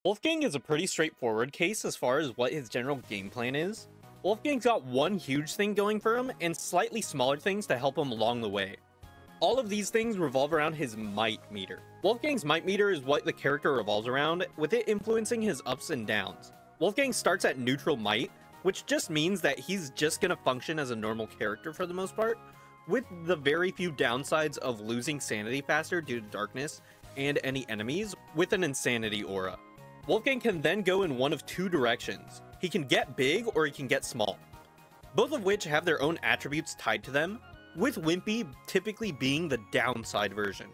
Wolfgang is a pretty straightforward case as far as what his general game plan is. Wolfgang's got one huge thing going for him and slightly smaller things to help him along the way. All of these things revolve around his might meter. Wolfgang's might meter is what the character revolves around, with it influencing his ups and downs. Wolfgang starts at neutral might, which just means that he's just gonna function as a normal character for the most part, with the very few downsides of losing sanity faster due to darkness and any enemies with an insanity aura. Wolfgang can then go in one of two directions. He can get big or he can get small, both of which have their own attributes tied to them, with Wimpy typically being the downside version.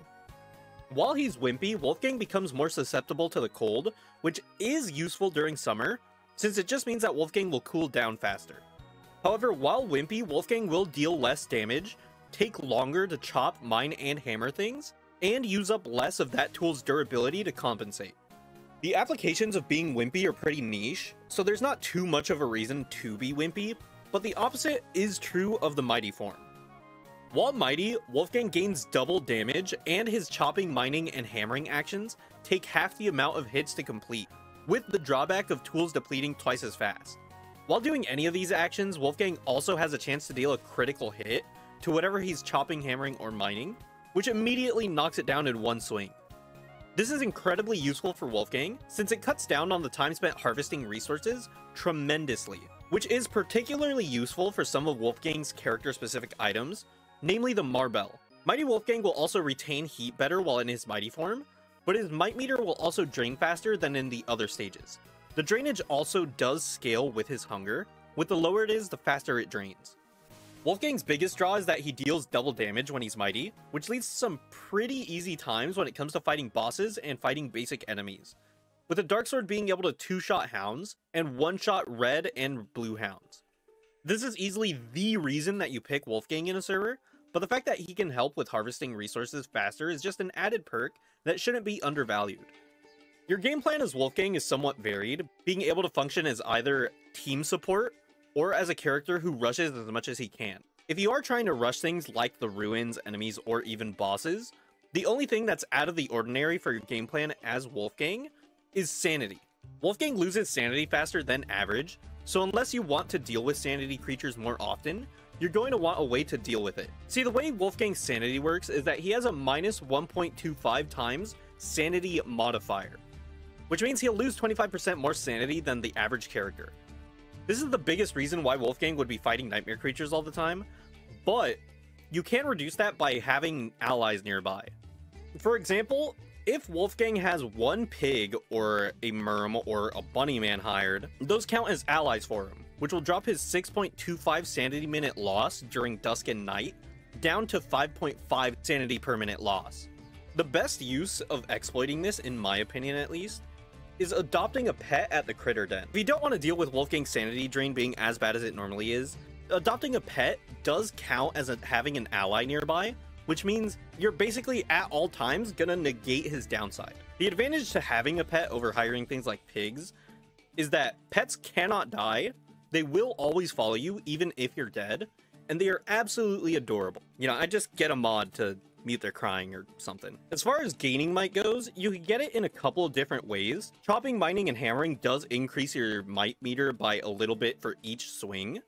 While he's Wimpy, Wolfgang becomes more susceptible to the cold, which is useful during summer, since it just means that Wolfgang will cool down faster. However, while Wimpy, Wolfgang will deal less damage, take longer to chop, mine, and hammer things, and use up less of that tool's durability to compensate. The applications of being Wimpy are pretty niche, so there's not too much of a reason to be Wimpy, but the opposite is true of the Mighty form. While Mighty, Wolfgang gains double damage, and his chopping, mining, and hammering actions take half the amount of hits to complete, with the drawback of tools depleting twice as fast. While doing any of these actions, Wolfgang also has a chance to deal a critical hit to whatever he's chopping, hammering, or mining, which immediately knocks it down in one swing. This is incredibly useful for Wolfgang, since it cuts down on the time spent harvesting resources tremendously, which is particularly useful for some of Wolfgang's character-specific items, namely the Marbell. Mighty Wolfgang will also retain heat better while in his Mighty form, but his might meter will also drain faster than in the other stages. The drainage also does scale with his hunger, with the lower it is, the faster it drains. Wolfgang's biggest draw is that he deals double damage when he's Mighty, which leads to some pretty easy times when it comes to fighting bosses and fighting basic enemies, with the Dark Sword being able to two-shot hounds and one-shot red and blue hounds. This is easily the reason that you pick Wolfgang in a server, but the fact that he can help with harvesting resources faster is just an added perk that shouldn't be undervalued. Your game plan as Wolfgang is somewhat varied, being able to function as either team support or as a character who rushes as much as he can. If you are trying to rush things like the ruins, enemies, or even bosses, the only thing that's out of the ordinary for your game plan as Wolfgang is sanity. Wolfgang loses sanity faster than average, so unless you want to deal with sanity creatures more often, you're going to want a way to deal with it. See, the way Wolfgang's sanity works is that he has a minus 1.25 times sanity modifier, which means he'll lose 25% more sanity than the average character. This is the biggest reason why Wolfgang would be fighting nightmare creatures all the time, but you can reduce that by having allies nearby. For example, if Wolfgang has one pig or a merm or a bunny man hired, those count as allies for him, which will drop his 6.25 sanity minute loss during dusk and night down to 5.5 sanity per minute loss. The best use of exploiting this, in my opinion at least, is adopting a pet at the critter den. If you don't want to deal with Wolfgang's sanity drain being as bad as it normally is, adopting a pet does count as having an ally nearby, which means you're basically at all times gonna negate his downside. The advantage to having a pet over hiring things like pigs is that pets cannot die, they will always follow you even if you're dead, and they are absolutely adorable. You know, I just get a mod to mute their crying or something. As far as gaining might goes, you can get it in a couple of different ways. Chopping, mining, and hammering does increase your might meter by a little bit for each swing,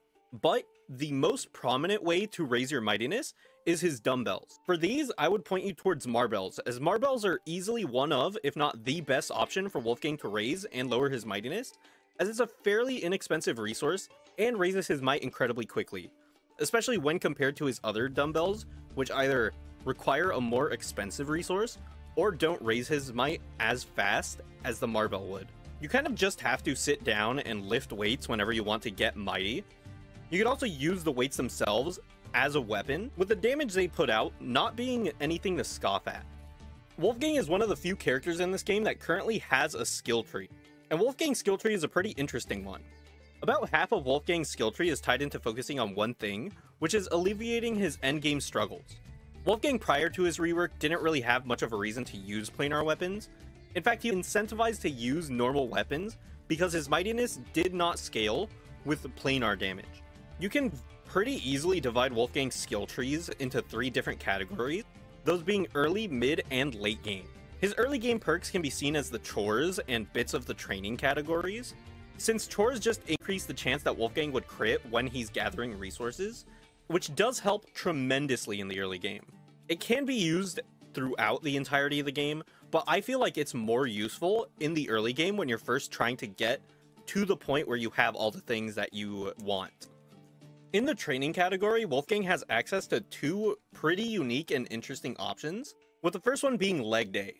but the most prominent way to raise your mightiness is his dumbbells. For these, I would point you towards Marbells, as Marbells are easily one of, if not the best option for Wolfgang to raise and lower his mightiness, as it's a fairly inexpensive resource and raises his might incredibly quickly, especially when compared to his other dumbbells, which either require a more expensive resource or don't raise his might as fast as the Marbell would. You kind of just have to sit down and lift weights whenever you want to get mighty. You can also use the weights themselves as a weapon, with the damage they put out not being anything to scoff at. Wolfgang is one of the few characters in this game that currently has a skill tree, and Wolfgang's skill tree is a pretty interesting one. About half of Wolfgang's skill tree is tied into focusing on one thing, which is alleviating his endgame struggles. Wolfgang prior to his rework didn't really have much of a reason to use planar weapons. In fact, he incentivized to use normal weapons because his mightiness did not scale with planar damage. You can pretty easily divide Wolfgang's skill trees into 3 different categories, those being early, mid, and late game. His early game perks can be seen as the chores and bits of the training categories, since chores just increase the chance that Wolfgang would crit when he's gathering resources, which does help tremendously in the early game. It can be used throughout the entirety of the game, but I feel like it's more useful in the early game when you're first trying to get to the point where you have all the things that you want. In the training category, Wolfgang has access to two pretty unique and interesting options, with the first one being Leg Day.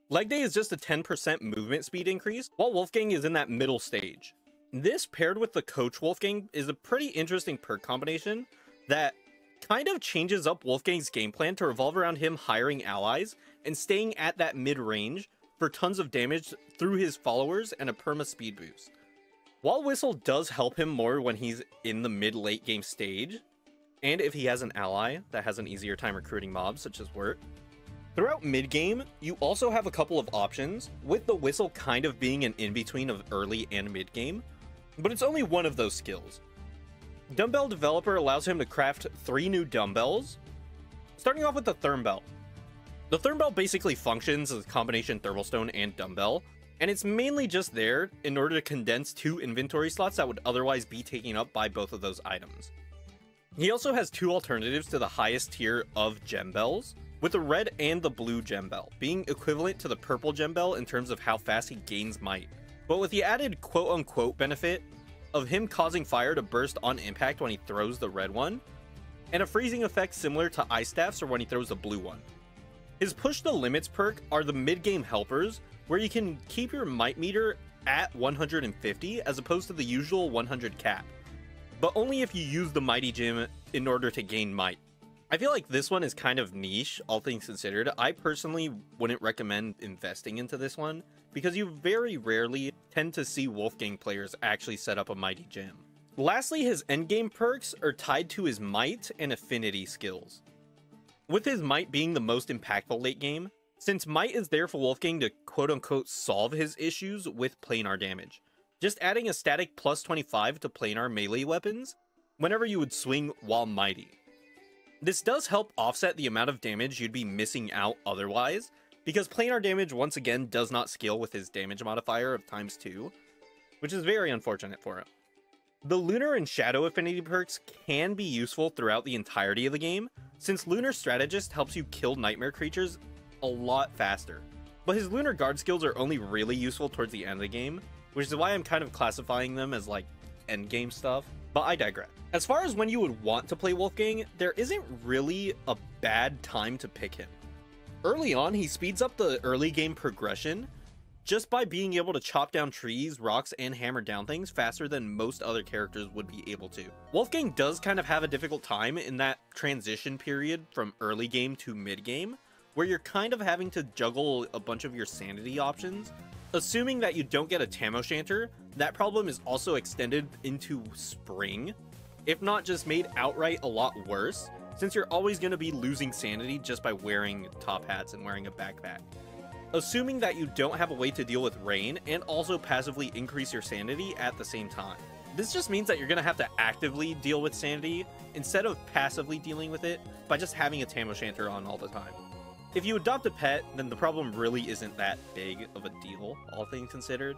Leg Day is just a 10% movement speed increase, while Wolfgang is in that middle stage. This, paired with the Coach Wolfgang, is a pretty interesting perk combination that kind of changes up Wolfgang's game plan to revolve around him hiring allies and staying at that mid-range for tons of damage through his followers and a perma speed boost. While Whistle does help him more when he's in the mid-late game stage, and if he has an ally that has an easier time recruiting mobs such as Wirt, throughout mid-game, you also have a couple of options, with the Whistle kind of being an in-between of early and mid-game, but it's only one of those skills. Dumbbell Developer allows him to craft 3 new dumbbells, starting off with the Therm Belt. The Therm Belt basically functions as a combination thermal stone and dumbbell, and it's mainly just there in order to condense 2 inventory slots that would otherwise be taken up by both of those items. He also has 2 alternatives to the highest tier of gem bells, with the red and the blue gem bell being equivalent to the purple gem bell in terms of how fast he gains might, but with the added quote-unquote benefit of him causing fire to burst on impact when he throws the red one, and a freezing effect similar to Ice Staffs or when he throws the blue one. His Push the Limits perk are the mid-game helpers, where you can keep your might meter at 150 as opposed to the usual 100 cap, but only if you use the Mighty Gym in order to gain might. I feel like this one is kind of niche, all things considered. I personally wouldn't recommend investing into this one, because you very rarely tend to see Wolfgang players actually set up a Mighty Gym. Lastly, his endgame perks are tied to his might and affinity skills, with his might being the most impactful late game, since might is there for Wolfgang to quote-unquote solve his issues with planar damage, just adding a static plus 25 to planar melee weapons whenever you would swing while mighty. This does help offset the amount of damage you'd be missing out otherwise, because planar damage once again does not scale with his damage modifier of ×2, which is very unfortunate for him. The Lunar and Shadow affinity perks can be useful throughout the entirety of the game, since Lunar Strategist helps you kill nightmare creatures a lot faster, but his Lunar Guard skills are only really useful towards the end of the game, which is why I'm kind of classifying them as like endgame stuff, but I digress. As far as when you would want to play Wolfgang, there isn't really a bad time to pick him. Early on, he speeds up the early game progression just by being able to chop down trees, rocks, and hammer down things faster than most other characters would be able to. Wolfgang does kind of have a difficult time in that transition period from early game to mid game, where you're kind of having to juggle a bunch of your sanity options. Assuming that you don't get a Tam O'Shanter, that problem is also extended into spring, if not just made outright a lot worse, since you're always going to be losing sanity just by wearing top hats and wearing a backpack. Assuming that you don't have a way to deal with rain and also passively increase your sanity at the same time. This just means that you're going to have to actively deal with sanity instead of passively dealing with it by just having a Tam O'Shanter on all the time. If you adopt a pet, then the problem really isn't that big of a deal, all things considered.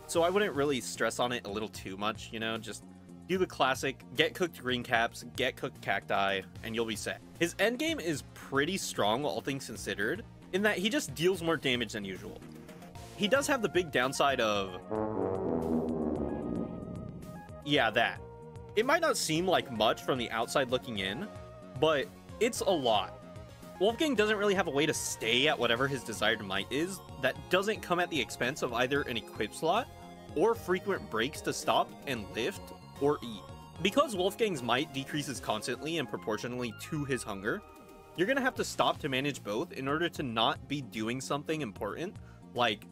So I wouldn't really stress on it a little too much, you know, just do the classic, get cooked green caps, get cooked cacti, and you'll be set. His endgame is pretty strong, all things considered, in that he just deals more damage than usual. He does have the big downside of... yeah, that. It might not seem like much from the outside looking in, but it's a lot. Wolfgang doesn't really have a way to stay at whatever his desired might is that doesn't come at the expense of either an equip slot or frequent breaks to stop and lift or eat. Because Wolfgang's might decreases constantly and proportionally to his hunger, you're gonna have to stop to manage both in order to not be doing something important, like,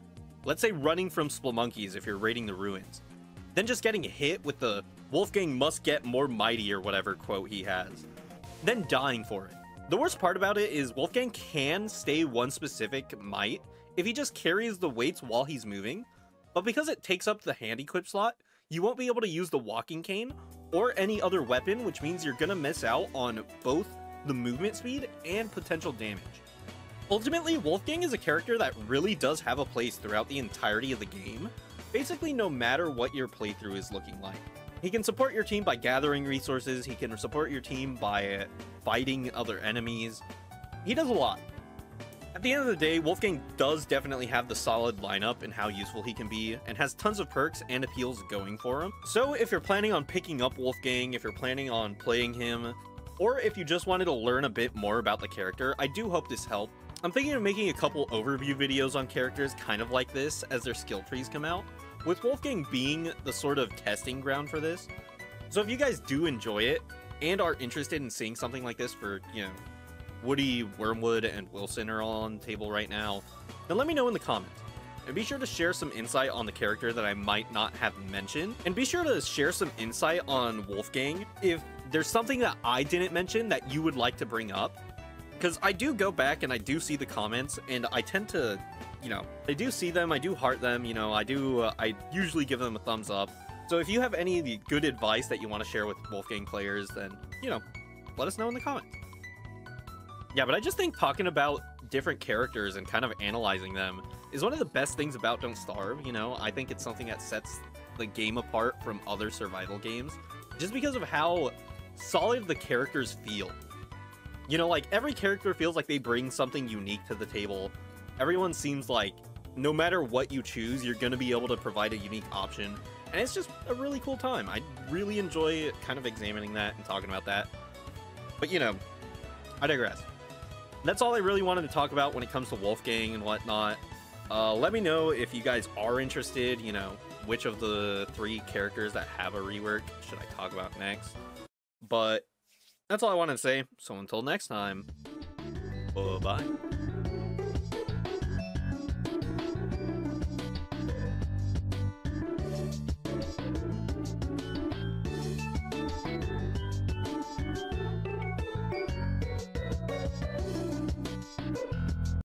let's say running from Spelunkies if you're raiding the ruins, then just getting hit with the Wolfgang must get more mighty or whatever quote he has, then dying for it. The worst part about it is Wolfgang can stay one specific might if he just carries the weights while he's moving, but because it takes up the hand equip slot, you won't be able to use the walking cane or any other weapon, which means you're gonna miss out on both the movement speed and potential damage. Ultimately, Wolfgang is a character that really does have a place throughout the entirety of the game, basically no matter what your playthrough is looking like. He can support your team by gathering resources, he can support your team by fighting other enemies. He does a lot. At the end of the day, Wolfgang does definitely have the solid lineup and how useful he can be, and has tons of perks and appeals going for him. So if you're planning on picking up Wolfgang, if you're planning on playing him, or if you just wanted to learn a bit more about the character, I do hope this helped. I'm thinking of making a couple overview videos on characters kind of like this as their skill trees come out, with Wolfgang being the sort of testing ground for this. So if you guys do enjoy it, and are interested in seeing something like this for, you know, Woody, Wormwood, and Wilson are all on the table right now, then let me know in the comments. And be sure to share some insight on the character that I might not have mentioned. And be sure to share some insight on Wolfgang if there's something that I didn't mention that you would like to bring up. Because I do go back and I do see the comments, and I tend to, you know, I do see them, I do heart them, you know, I usually give them a thumbs up. So if you have any good advice that you want to share with Wolfgang players, then, you know, let us know in the comments. Yeah, but I just think talking about different characters and kind of analyzing them is one of the best things about Don't Starve, you know? I think it's something that sets the game apart from other survival games, just because of how solid the characters feel. You know, like, every character feels like they bring something unique to the table. Everyone seems like, no matter what you choose, you're gonna be able to provide a unique option. And it's just a really cool time. I really enjoy kind of examining that and talking about that. But, you know, I digress. That's all I really wanted to talk about when it comes to Wolfgang and whatnot. Let me know if you guys are interested, you know, which of the 3 characters that have a rework should I talk about next. But that's all I wanted to say, so until next time, bye-bye.